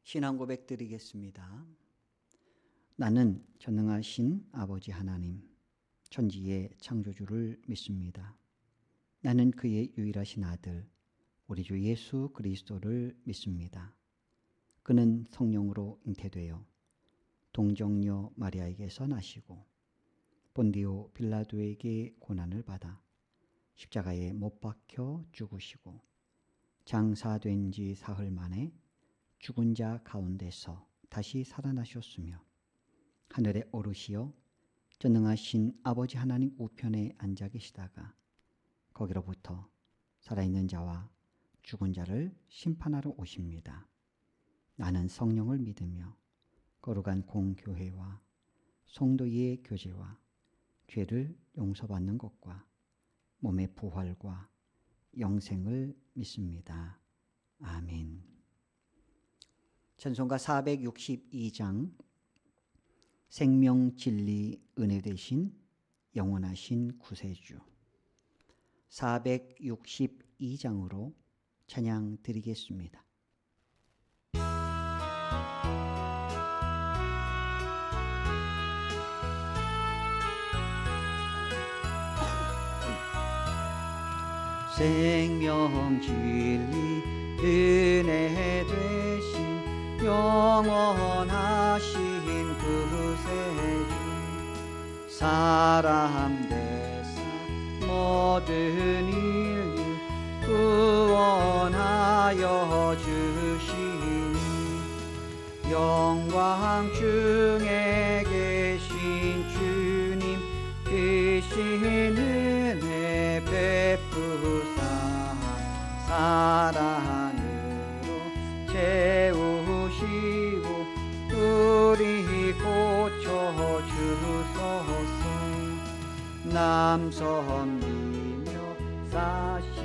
신앙 고백 드리겠습니다. 나는 전능하신 아버지 하나님, 천지의 창조주를 믿습니다. 나는 그의 유일하신 아들, 우리 주 예수 그리스도를 믿습니다. 그는 성령으로 잉태되어 동정녀 마리아에게서 나시고 본디오 빌라도에게 고난을 받아 십자가에 못 박혀 죽으시고 장사된 지 사흘 만에 죽은 자 가운데서 다시 살아나셨으며 하늘에 오르시어 전능하신 아버지 하나님 우편에 앉아 계시다가 거기로부터 살아있는 자와 죽은 자를 심판하러 오십니다. 나는 성령을 믿으며 거룩한 공교회와 성도의 교제와 죄를 용서받는 것과 몸의 부활과 영생을 믿습니다. 아멘. 찬송가 462장 생명 진리 은혜 되신 영원하신 구세주 462장으로 찬양 드리겠습니다. 생명 진리 은혜 되신 영원하신 구세주 사람 되사 모든 인류 구원하여 주시니 영광 중에 계신 주님 크신 은혜 베푸사 사랑으로 채우시고 우리 고쳐주소서 남섬이며 사신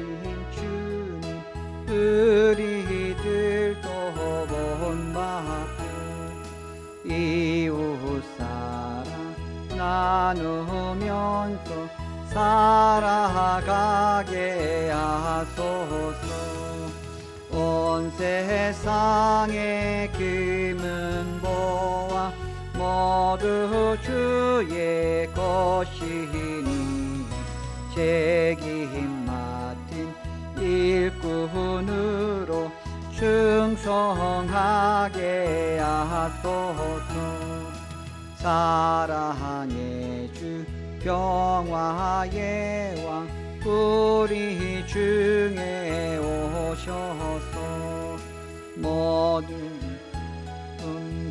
주님 우리들도 본받고 이웃사랑 나누면서 살아가게 하소서 온 세상의 금은 보아 모두 주의 것이니 책임 맡은 일꾼으로 충성하게 하소서 사랑의 주 평화의 왕 우리 중에 오셔서 모든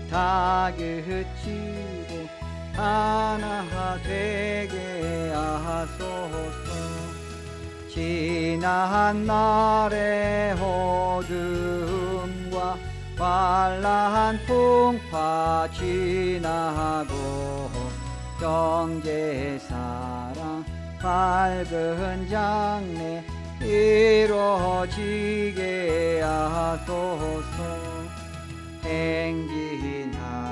다 그치고 하나 되게 하소서 지난 날의 어둠과 환란 풍파 지나고 경제 사랑 밝은 장래 이루어지게 하소서 행진하는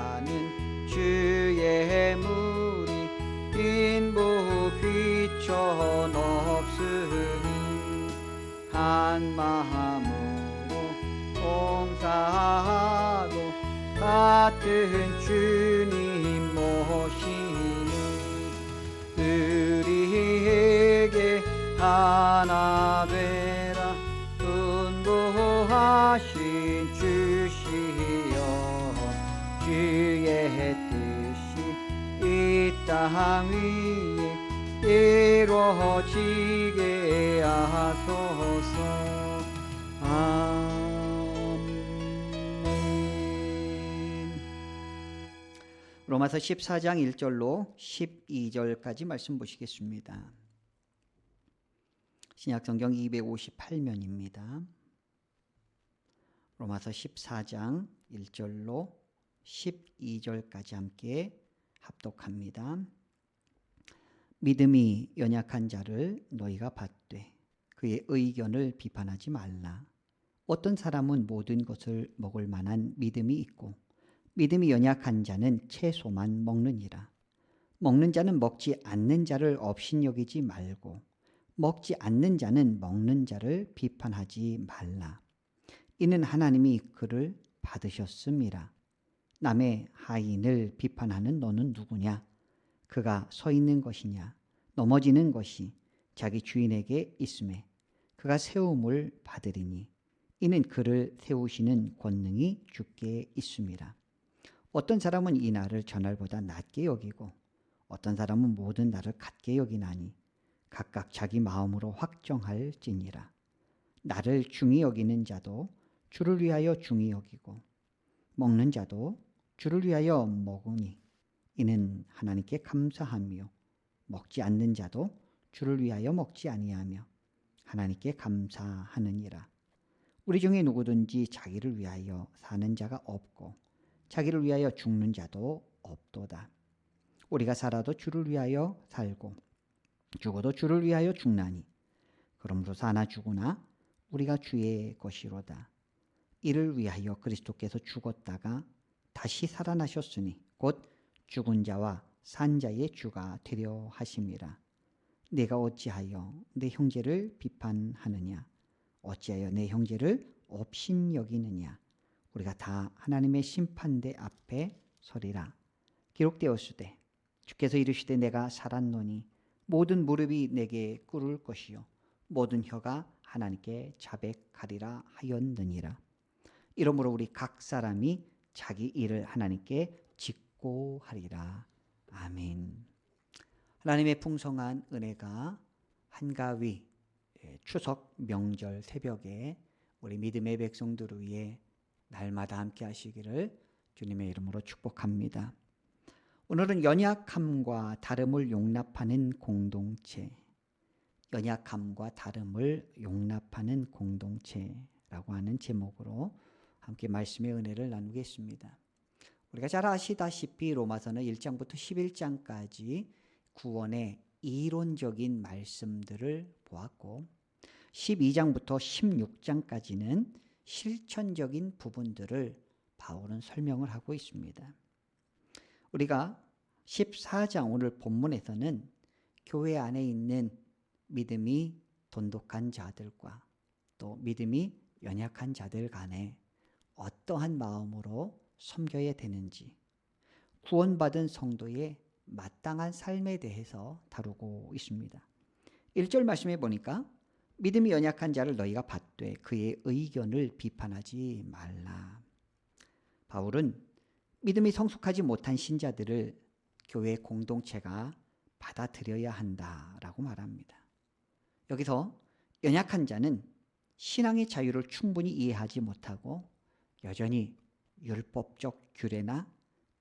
주의 무리 빈부 귀천 없으니 한 마음으로 봉사하고 같은 주님 모시니 우리에게 하나 되라 분부하신 주시여 주의 뜻이 이 땅 위에 이루어지게 하소서 아멘. 로마서 14장 1절로 12절까지 말씀 보시겠습니다. 신약성경 258면입니다. 로마서 14장 1절로 12절까지 함께 합독합니다. 믿음이 연약한 자를 너희가 받되 그의 의견을 비판하지 말라. 어떤 사람은 모든 것을 먹을 만한 믿음이 있고 믿음이 연약한 자는 채소만 먹느니라. 먹는 자는 먹지 않는 자를 업신여기지 말고 먹지 않는 자는 먹는 자를 비판하지 말라. 이는 하나님이 그를 받으셨음이라. 남의 하인을 비판하는 너는 누구냐? 그가 서 있는 것이냐? 넘어지는 것이 자기 주인에게 있음에 그가 세움을 받으리니 이는 그를 세우시는 권능이 주께 있음이라. 어떤 사람은 이 날을 저날보다 낮게 여기고 어떤 사람은 모든 날을 같게 여기나니 각각 자기 마음으로 확정할지니라. 나를 중히 여기는 자도 주를 위하여 중히 여기고 먹는 자도 주를 위하여 먹으니 이는 하나님께 감사하며 먹지 않는 자도 주를 위하여 먹지 아니하며 하나님께 감사하느니라. 우리 중에 누구든지 자기를 위하여 사는 자가 없고 자기를 위하여 죽는 자도 없도다. 우리가 살아도 주를 위하여 살고 죽어도 주를 위하여 죽나니 그러므로 사나 죽으나 우리가 주의 것이로다. 이를 위하여 그리스도께서 죽었다가 다시 살아나셨으니 곧 죽은 자와 산 자의 주가 되려 하심이라. 내가 어찌하여 내 형제를 비판하느냐? 어찌하여 내 형제를 업신 여기느냐? 우리가 다 하나님의 심판대 앞에 서리라. 기록되었으되 주께서 이르시되 내가 살았노니 모든 무릎이 내게 꿇을 것이요 모든 혀가 하나님께 자백하리라 하였느니라. 이러므로 우리 각 사람이 자기 일을 하나님께 짓고 하리라. 아멘. 하나님의 풍성한 은혜가 한가위 추석 명절 새벽에 우리 믿음의 백성들 위해 날마다 함께 하시기를 주님의 이름으로 축복합니다. 오늘은 연약함과 다름을 용납하는 공동체, 연약함과 다름을 용납하는 공동체라고 하는 제목으로 함께 말씀의 은혜를 나누겠습니다. 우리가 잘 아시다시피 로마서는 1장부터 11장까지 구원의 이론적인 말씀들을 보았고 12장부터 16장까지는 실천적인 부분들을 바울은 설명을 하고 있습니다. 우리가 14장 오늘 본문에서는 교회 안에 있는 믿음이 돈독한 자들과 또 믿음이 연약한 자들 간에 어떠한 마음으로 섬겨야 되는지 구원받은 성도의 마땅한 삶에 대해서 다루고 있습니다. 1절 말씀해 보니까 믿음이 연약한 자를 너희가 받되 그의 의견을 비판하지 말라. 바울은 믿음이 성숙하지 못한 신자들을 교회 공동체가 받아들여야 한다라고 말합니다. 여기서 연약한 자는 신앙의 자유를 충분히 이해하지 못하고 여전히 율법적 규례나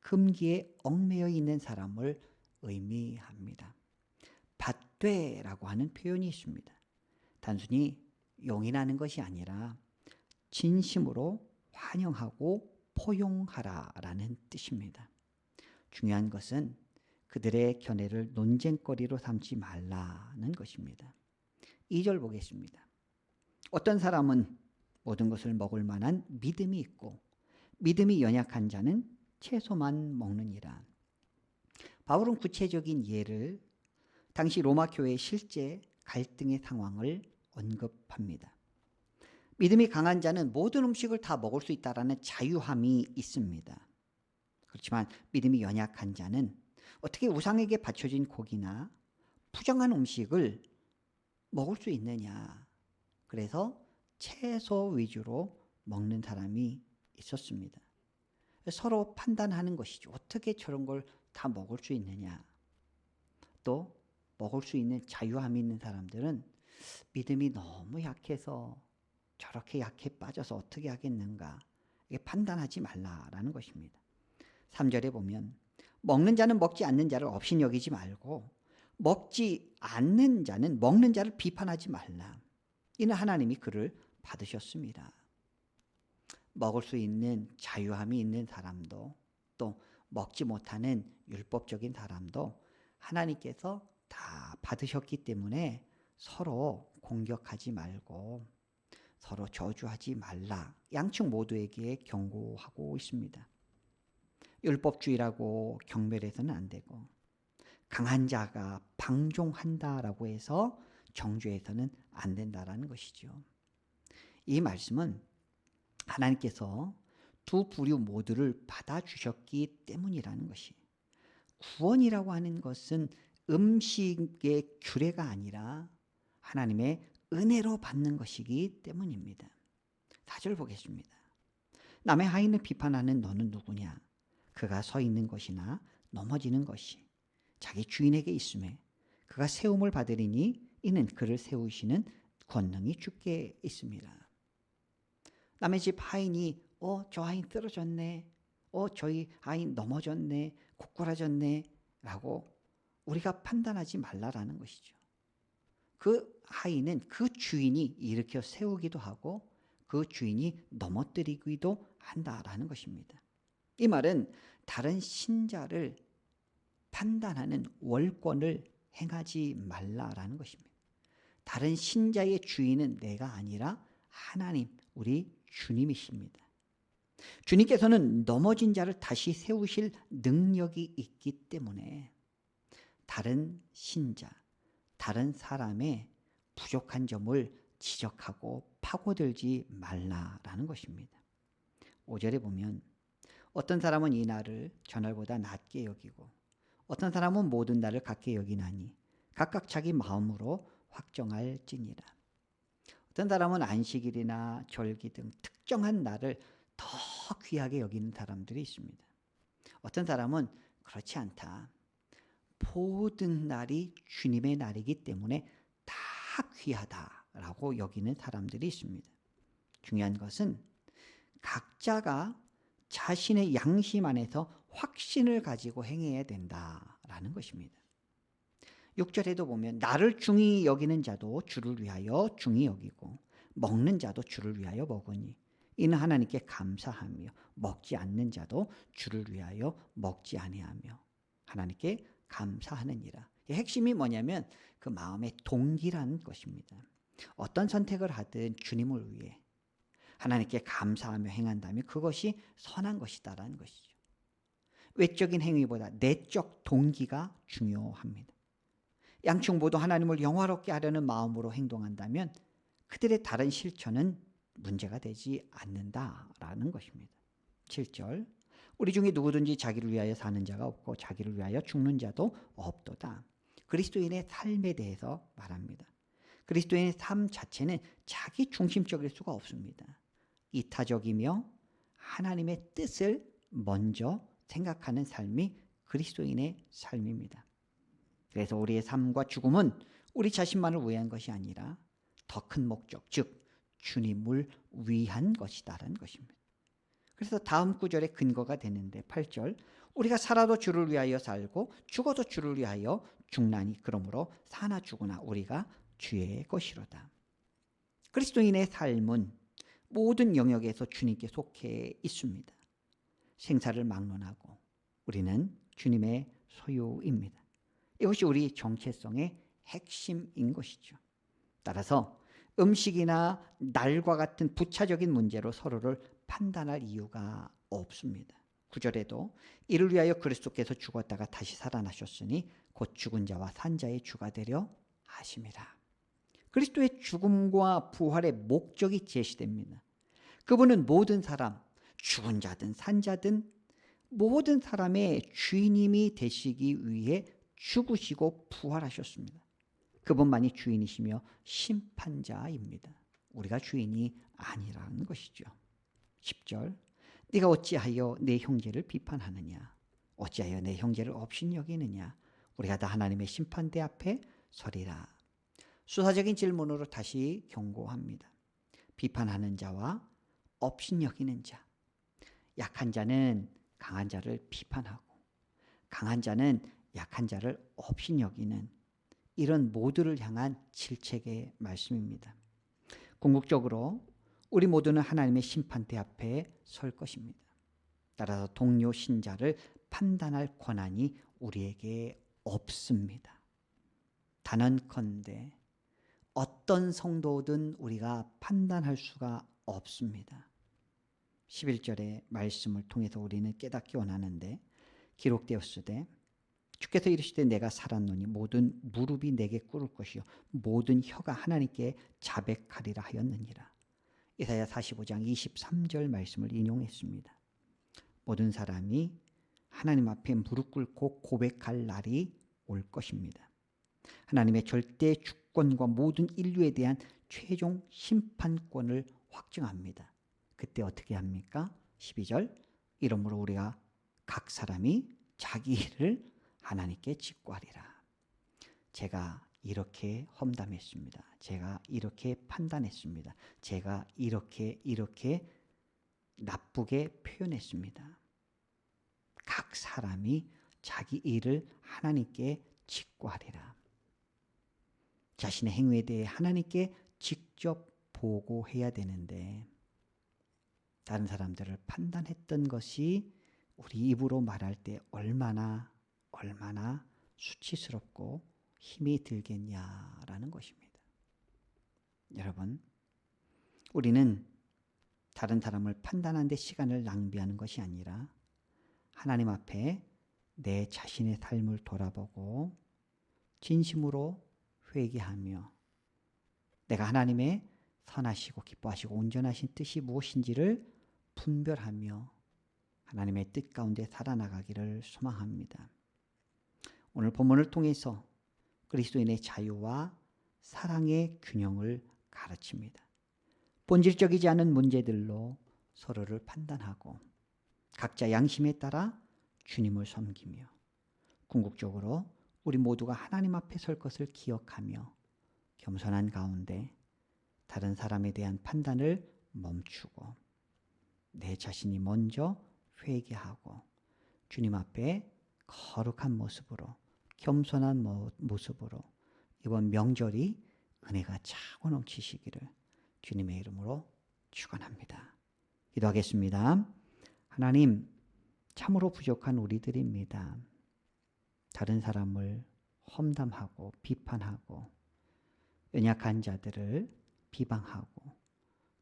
금기에 얽매여 있는 사람을 의미합니다. 받되라고 하는 표현이 있습니다. 단순히 용인하는 것이 아니라 진심으로 환영하고 포용하라라는 뜻입니다. 중요한 것은 그들의 견해를 논쟁거리로 삼지 말라는 것입니다. 2절 보겠습니다. 어떤 사람은 모든 것을 먹을 만한 믿음이 있고 믿음이 연약한 자는 채소만 먹느니라. 바울은 구체적인 예를 당시 로마 교회의 실제 갈등의 상황을 언급합니다. 믿음이 강한 자는 모든 음식을 다 먹을 수 있다라는 자유함이 있습니다. 그렇지만 믿음이 연약한 자는 어떻게 우상에게 바쳐진 고기나 부정한 음식을 먹을 수 있느냐. 그래서 채소 위주로 먹는 사람이 있었습니다. 서로 판단하는 것이죠. 어떻게 저런 걸 다 먹을 수 있느냐. 또 먹을 수 있는 자유함이 있는 사람들은 믿음이 너무 약해서 저렇게 약해 빠져서 어떻게 하겠는가. 이게 판단하지 말라라는 것입니다. 3절에 보면 먹는 자는 먹지 않는 자를 업신 여기지 말고 먹지 않는 자는 먹는 자를 비판하지 말라. 이는 하나님이 그를 받으셨습니다. 먹을 수 있는 자유함이 있는 사람도 또 먹지 못하는 율법적인 사람도 하나님께서 다 받으셨기 때문에 서로 공격하지 말고 서로 저주하지 말라. 양측 모두에게 경고하고 있습니다. 율법주의라고 경멸해서는 안 되고 강한 자가 방종한다라고 해서 정죄해서는 안 된다라는 것이죠. 이 말씀은 하나님께서 두 부류 모두를 받아주셨기 때문이라는 것이. 구원이라고 하는 것은 음식의 규례가 아니라 하나님의 은혜로 받는 것이기 때문입니다. 4절 보겠습니다. 남의 하인을 비판하는 너는 누구냐? 그가 서 있는 것이나 넘어지는 것이 자기 주인에게 있음에 그가 세움을 받으리니 이는 그를 세우시는 권능이 주께 있습니다. 남의 집 하인이 저 하인 쓰러졌네. 저희 하인 넘어졌네. 고꾸라졌네. 라고 우리가 판단하지 말라라는 것이죠. 그 하인은 그 주인이 일으켜 세우기도 하고 그 주인이 넘어뜨리기도 한다라는 것입니다. 이 말은 다른 신자를 판단하는 월권을 행하지 말라라는 것입니다. 다른 신자의 주인은 내가 아니라 하나님, 우리 주님이십니다. 주님께서는 넘어진 자를 다시 세우실 능력이 있기 때문에 다른 신자, 다른 사람의 부족한 점을 지적하고 파고들지 말라라는 것입니다. 5절에 보면 어떤 사람은 이 날을 전날보다 낮게 여기고 어떤 사람은 모든 날을 같게 여기나니 각각 자기 마음으로 확정할지니라. 어떤 사람은 안식일이나 절기 등 특정한 날을 더 귀하게 여기는 사람들이 있습니다. 어떤 사람은 그렇지 않다. 모든 날이 주님의 날이기 때문에 다 귀하다라고 여기는 사람들이 있습니다. 중요한 것은 각자가 자신의 양심 안에서 확신을 가지고 행해야 된다라는 것입니다. 6절에도 보면 나를 중히 여기는 자도 주를 위하여 중히 여기고 먹는 자도 주를 위하여 먹으니 이는 하나님께 감사하며 먹지 않는 자도 주를 위하여 먹지 아니하며 하나님께 감사하느니라. 핵심이 뭐냐면 그 마음의 동기라는 것입니다. 어떤 선택을 하든 주님을 위해 하나님께 감사하며 행한다면 그것이 선한 것이다라는 것이죠. 외적인 행위보다 내적 동기가 중요합니다. 양측 모두 하나님을 영화롭게 하려는 마음으로 행동한다면 그들의 다른 실천은 문제가 되지 않는다라는 것입니다. 7절 우리 중에 누구든지 자기를 위하여 사는 자가 없고 자기를 위하여 죽는 자도 없도다. 그리스도인의 삶에 대해서 말합니다. 그리스도인의 삶 자체는 자기 중심적일 수가 없습니다. 이타적이며 하나님의 뜻을 먼저 생각하는 삶이 그리스도인의 삶입니다. 그래서 우리의 삶과 죽음은 우리 자신만을 위한 것이 아니라 더 큰 목적, 즉 주님을 위한 것이다라는 것입니다. 그래서 다음 구절의 근거가 되는데 8절 우리가 살아도 주를 위하여 살고 죽어도 주를 위하여 죽나니 그러므로 사나 죽으나 우리가 주의 것이로다. 그리스도인의 삶은 모든 영역에서 주님께 속해 있습니다. 생사를 막론하고 우리는 주님의 소유입니다. 이것이 우리 정체성의 핵심인 것이죠. 따라서 음식이나 날과 같은 부차적인 문제로 서로를 판단할 이유가 없습니다. 9절에도 이를 위하여 그리스도께서 죽었다가 다시 살아나셨으니 곧 죽은 자와 산 자의 주가 되려 하심이라. 그리스도의 죽음과 부활의 목적이 제시됩니다. 그분은 모든 사람, 죽은 자든 산 자든 모든 사람의 주인님이 되시기 위해 죽으시고 부활하셨습니다. 그분만이 주인이시며 심판자입니다. 우리가 주인이 아니라는 것이죠. 10절 네가 어찌하여 내 형제를 비판하느냐 어찌하여 내 형제를 업신여기느냐 우리가 다 하나님의 심판대 앞에 서리라. 수사적인 질문으로 다시 경고합니다. 비판하는 자와 업신여기는 자. 약한 자는 강한 자를 비판하고 강한 자는 약한 자를 업신여기는 이런 모두를 향한 질책의 말씀입니다. 궁극적으로 우리 모두는 하나님의 심판대 앞에 설 것입니다. 따라서 동료 신자를 판단할 권한이 우리에게 없습니다. 단언컨대 어떤 성도든 우리가 판단할 수가 없습니다. 11절의 말씀을 통해서 우리는 깨닫기 원하는데 기록되었으되 주께서 이르시되 내가 살았노니 모든 무릎이 내게 꿇을 것이요 모든 혀가 하나님께 자백하리라 하였느니라. 이사야 45장 23절 말씀을 인용했습니다. 모든 사람이 하나님 앞에 무릎 꿇고 고백할 날이 올 것입니다. 하나님의 절대 주권과 모든 인류에 대한 최종 심판권을 확증합니다. 그때 어떻게 합니까? 12절, 이러므로 우리가 각 사람이 자기 일을 하나님께 직구하리라. 제가 이렇게 험담했습니다. 제가 이렇게 판단했습니다. 제가 이렇게 나쁘게 표현했습니다. 각 사람이 자기 일을 하나님께 직구하리라. 자신의 행위에 대해 하나님께 직접 보고해야 되는데 다른 사람들을 판단했던 것이 우리 입으로 말할 때 얼마나 수치스럽고 힘이 들겠냐라는 것입니다. 여러분, 우리는 다른 사람을 판단하는 데 시간을 낭비하는 것이 아니라 하나님 앞에 내 자신의 삶을 돌아보고 진심으로 회개하며 내가 하나님의 선하시고 기뻐하시고 온전하신 뜻이 무엇인지를 분별하며 하나님의 뜻 가운데 살아나가기를 소망합니다. 오늘 본문을 통해서 그리스도인의 자유와 사랑의 균형을 가르칩니다. 본질적이지 않은 문제들로 서로를 판단하고 각자 양심에 따라 주님을 섬기며 궁극적으로 우리 모두가 하나님 앞에 설 것을 기억하며 겸손한 가운데 다른 사람에 대한 판단을 멈추고 내 자신이 먼저 회개하고 주님 앞에 거룩한 모습으로 겸손한 모습으로 이번 명절이 은혜가 차고 넘치시기를 주님의 이름으로 축원합니다. 기도하겠습니다. 하나님, 참으로 부족한 우리들입니다. 다른 사람을 험담하고 비판하고 연약한 자들을 비방하고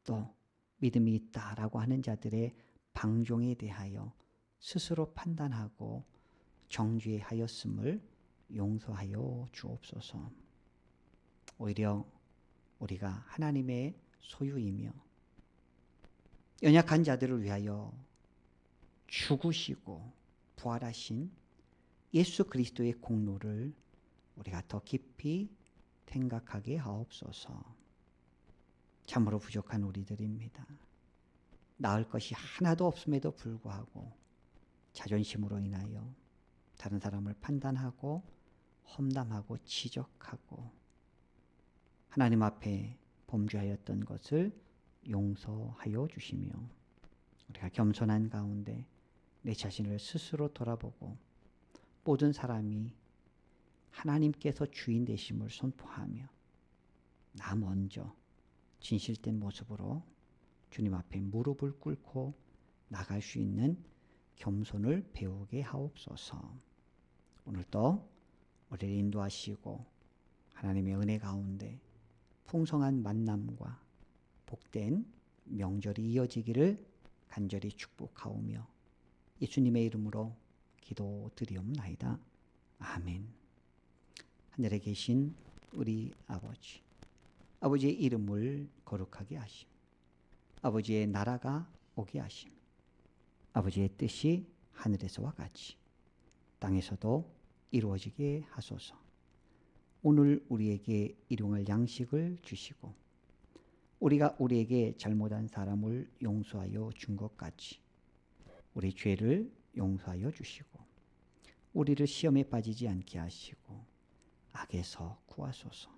또 믿음이 있다라고 하는 자들의 방종에 대하여 스스로 판단하고 정죄하였음을 용서하여 주옵소서. 오히려 우리가 하나님의 소유이며 연약한 자들을 위하여 죽으시고 부활하신 예수 그리스도의 공로를 우리가 더 깊이 생각하게 하옵소서. 참으로 부족한 우리들입니다. 나을 것이 하나도 없음에도 불구하고 자존심으로 인하여 다른 사람을 판단하고 험담하고 지적하고 하나님 앞에 범죄하였던 것을 용서하여 주시며 우리가 겸손한 가운데 내 자신을 스스로 돌아보고 모든 사람이 하나님께서 주인 되심을 선포하며 나 먼저 진실된 모습으로 주님 앞에 무릎을 꿇고 나갈 수 있는 겸손을 배우게 하옵소서. 오늘도 우리를 인도하시고 하나님의 은혜 가운데 풍성한 만남과 복된 명절이 이어지기를 간절히 축복하오며 예수님의 이름으로 기도드리옵나이다. 아멘. 하늘에 계신 우리 아버지, 아버지의 이름을 거룩하게 하심, 아버지의 나라가 오게 하심, 아버지의 뜻이 하늘에서와 같이 땅에서도 이루어지게 하소서. 오늘 우리에게 일용할 양식을 주시고 우리가 우리에게 잘못한 사람을 용서하여 준 것 같이 우리 죄를 용서하여 주시고 우리를 시험에 빠지지 않게 하시고 악에서 구하소서.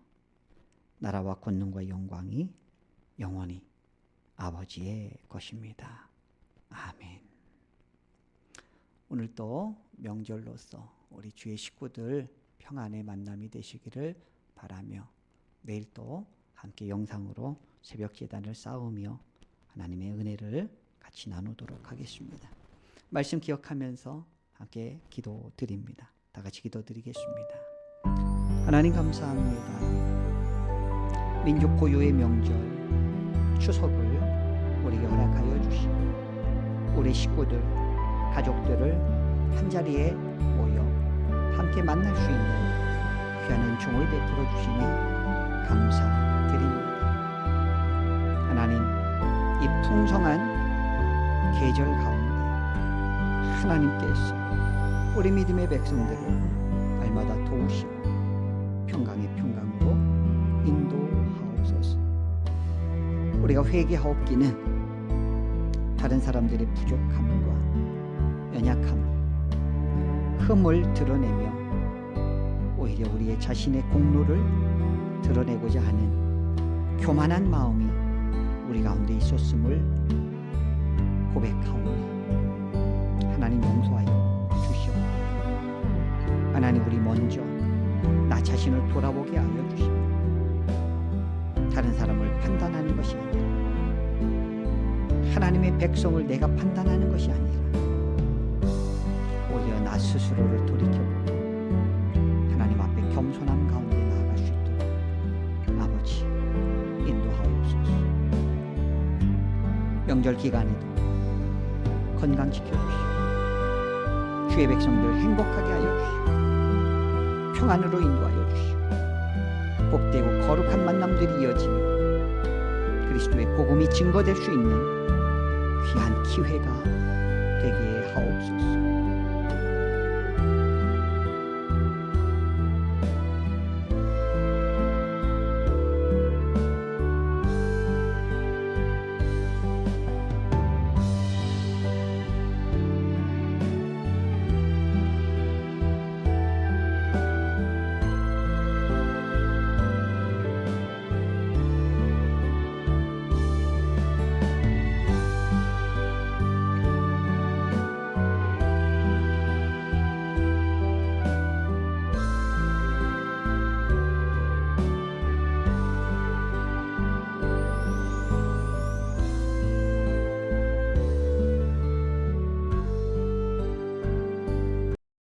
나라와 권능과 영광이 영원히 아버지의 것입니다. 아멘. 오늘도 명절로서 우리 주의 식구들 평안의 만남이 되시기를 바라며 내일 또 함께 영상으로 새벽 제단을 쌓으며 하나님의 은혜를 같이 나누도록 하겠습니다. 말씀 기억하면서 함께 기도드립니다. 다 같이 기도드리겠습니다. 하나님 감사합니다. 민족 고유의 명절 추석을 우리에게 허락하여 주시고 우리 식구들, 가족들을 한자리에 모여 함께 만날 수 있는 귀한 은총을 베풀어 주시니 감사드립니다. 하나님, 이 풍성한 계절 가운데 하나님께서 우리 믿음의 백성들을 날마다 도우시고 평강의 평강으로 인도하옵소서. 우리가 회개하옵기는 다른 사람들의 부족함과 연약함, 흠을 드러내며 오히려 우리의 자신의 공로를 드러내고자 하는 교만한 마음이 우리 가운데 있었음을 고백하오니 하나님 용서하여 주시옵소서. 하나님, 우리 먼저 나 자신을 돌아보게 하여 주시고 다른 사람을 판단하는 것이 아니라 하나님의 백성을 내가 판단하는 것이 아니라 오히려 나 스스로를 돌이켜보고 하나님 앞에 겸손한 가운데 나아갈 수 있도록 아버지 인도하옵소서. 명절 기간에도 건강시켜 주시고 주의 백성들 행복하게 하여 주시고 평안으로 인도하여 주시고 복되고 거룩한 만남들이 이어지며 그리스도의 복음이 증거될 수 있는 귀한 기회가 되게 하옵소서.